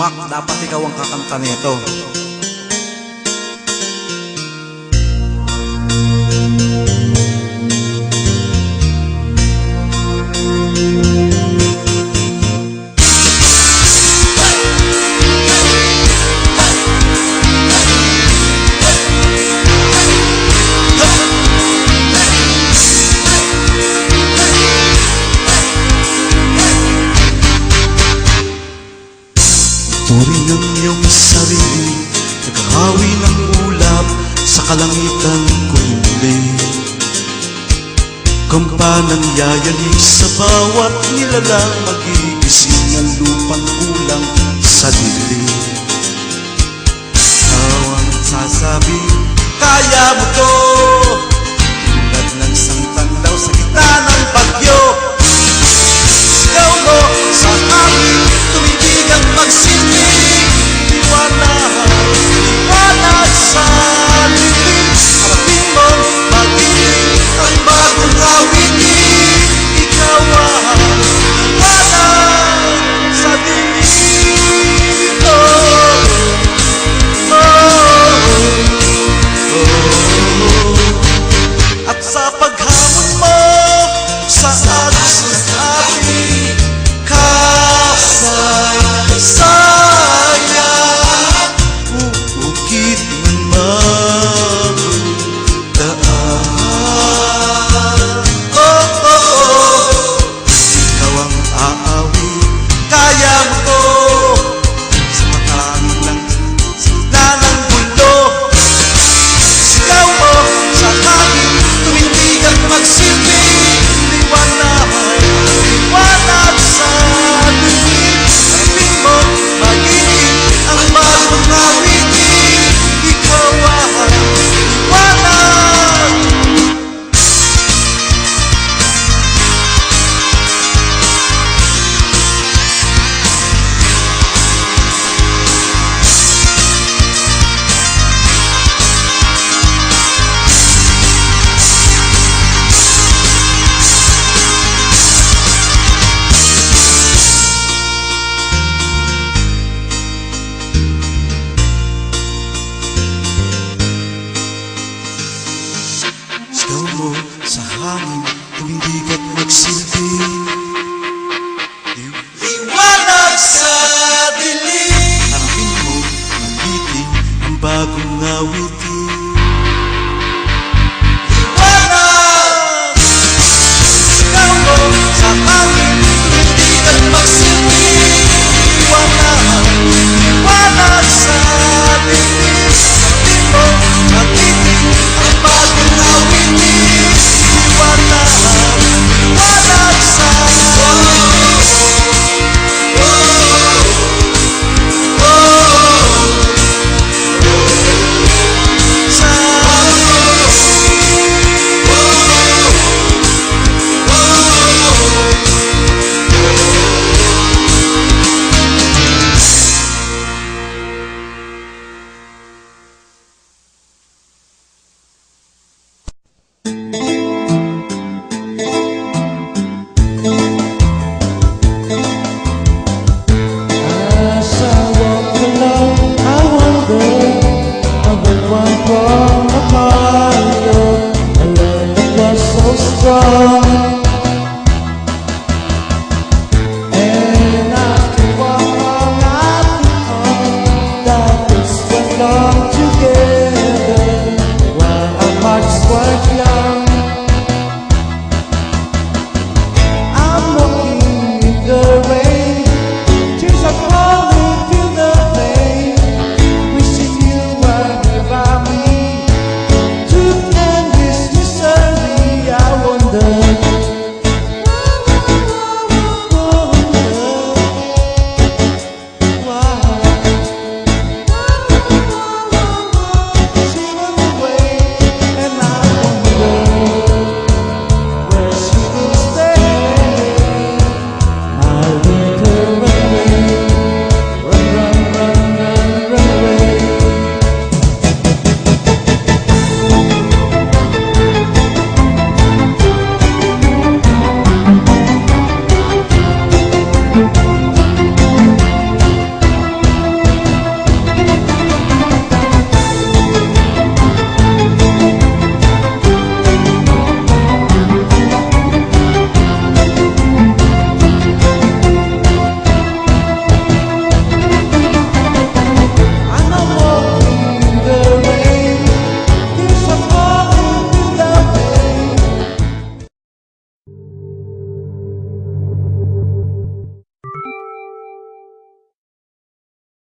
Mac, dapat ikaw ang kakanta nito. Turing ang iyong sarili, naghahawi ng ulap sa kalangitan kumuli. Kampanang yayanig sa bawat nilalang, magigising ang lupang kulang sa dilim. Ikaw ang sasabi, kaya mo to, tulad ng isang tanglaw sa gitna ng bagyo. Sigaw mo sa akin, tumitig ang magsilbi. Liwanag sa dilim, harapin mong mag-ibig ang bagong awitin. Ikaw ang liwanag sa dilim. At sa paghamon mo sa agos ng ating kasaysayan, uukit man magdaan. Ikaw ang aawit, kaya mo to, sa matangin lang na ng gulo. Sigaw mo sa akin, tumindig at magsilbi. Liwanag sa dilim, harapin mo mag-ibig ang bagong awitin. Ikaw ang liwanag. Sigaw mo sa hangin, tumindig at magsilbi. Liwanag sa dilim, harapin mo magiting ang bagong awitin. Liwanag! Sigaw mo sa hangin, tumindig at magsilbi. Liwanag sa dilim, harapin mo magiting ang bagong awitin. Liwanag sa As I walk alone, I wonder, I would want from a fire, a love that was so strong.